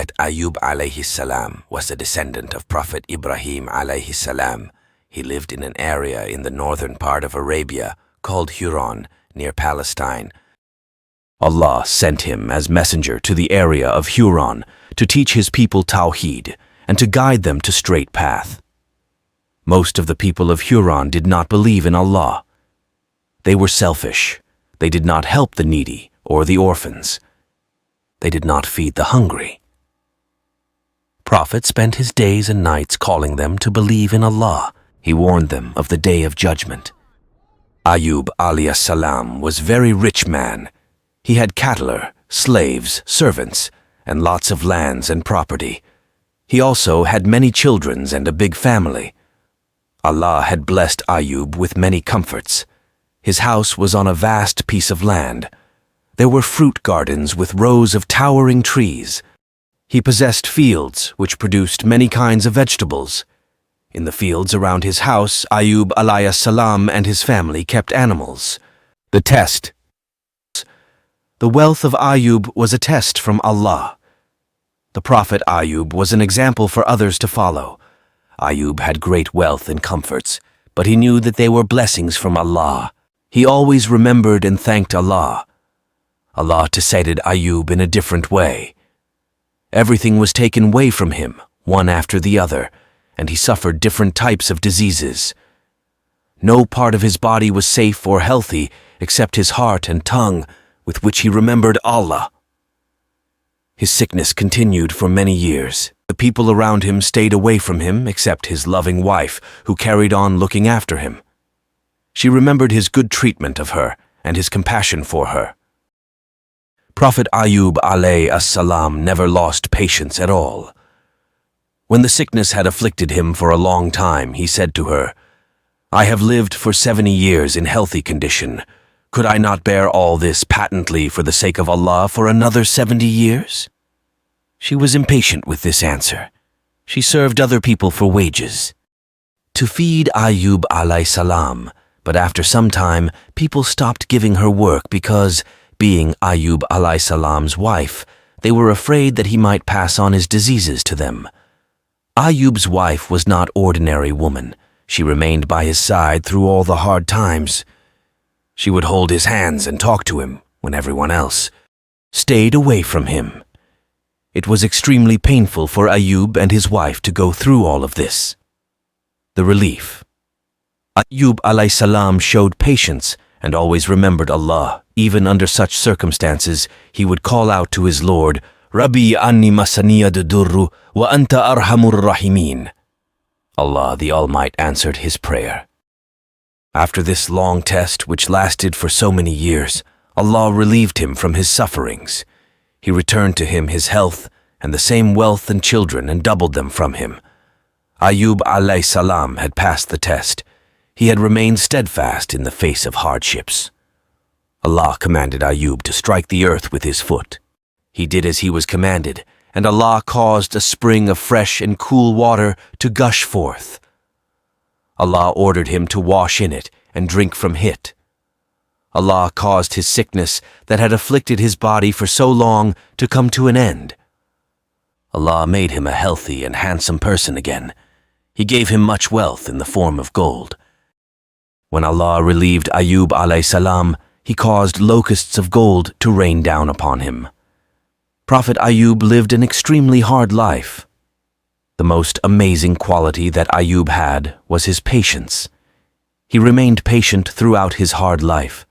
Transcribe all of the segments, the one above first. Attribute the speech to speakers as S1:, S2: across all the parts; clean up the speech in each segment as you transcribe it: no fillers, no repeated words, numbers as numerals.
S1: Prophet Ayyub alayhi salam was a descendant of Prophet Ibrahim alayhi salam. He lived in an area in the northern part of Arabia called Huron, near Palestine. Allah sent him as messenger to the area of Huron to teach his people Tawheed and to guide them to straight path. Most of the people of Huron did not believe in Allah. They were selfish. They did not help the needy or the orphans. They did not feed the hungry. Prophet spent his days and nights calling them to believe in Allah. He warned them of the day of judgment. Ayyub alayhi salam was a very rich man. He had cattle, slaves, servants, and lots of lands and property. He also had many children and a big family. Allah had blessed Ayyub with many comforts. His house was on a vast piece of land. There were fruit gardens with rows of towering trees. He possessed fields which produced many kinds of vegetables. In the fields around his house, Ayyub alayhi salam and his family kept animals. The test. The wealth of Ayyub was a test from Allah. The Prophet Ayyub was an example for others to follow. Ayyub had great wealth and comforts, but he knew that they were blessings from Allah. He always remembered and thanked Allah. Allah decided Ayyub in a different way. Everything was taken away from him, one after the other, and he suffered different types of diseases. No part of his body was safe or healthy except his heart and tongue, with which he remembered Allah. His sickness continued for many years. The people around him stayed away from him except his loving wife, who carried on looking after him. She remembered his good treatment of her and his compassion for her. Prophet Ayyub alayhi salam never lost patience at all. When the sickness had afflicted him for a long time, he said to her, "I have lived for 70 years in healthy condition. Could I not bear all this patently for the sake of Allah for another 70 years? She was impatient with this answer. She served other people for wages to feed Ayyub alayhi salam, but after some time, people stopped giving her work because, being Ayyub alayhi salam's wife, they were afraid that he might pass on his diseases to them. Ayyub's wife was not ordinary woman. She remained by his side through all the hard times. She would hold his hands and talk to him when everyone else stayed away from him. It was extremely painful for Ayyub and his wife to go through all of this. The relief. Ayyub alayhi salam showed patience and always remembered Allah. Even under such circumstances, he would call out to his Lord, "Rabbi anni masaniya durru wa anta arhamur rahimin." Allah the Almighty answered his prayer. After this long test, which lasted for so many years, Allah relieved him from his sufferings. He returned to him his health and the same wealth and children and doubled them from him. Ayyub alayhi salam had passed the test. He had remained steadfast in the face of hardships. Allah commanded Ayyub to strike the earth with his foot. He did as he was commanded, and Allah caused a spring of fresh and cool water to gush forth. Allah ordered him to wash in it and drink from it. Allah caused his sickness that had afflicted his body for so long to come to an end. Allah made him a healthy and handsome person again. He gave him much wealth in the form of gold. When Allah relieved Ayyub alayhi salam, He caused locusts of gold to rain down upon him. Prophet Ayyub lived an extremely hard life. The most amazing quality that Ayyub had was his patience. He remained patient throughout his hard life.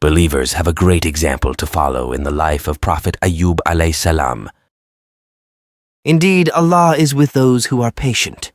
S1: Believers have a great example to follow in the life of Prophet Ayyub alayhi salam.
S2: Indeed, Allah is with those who are patient.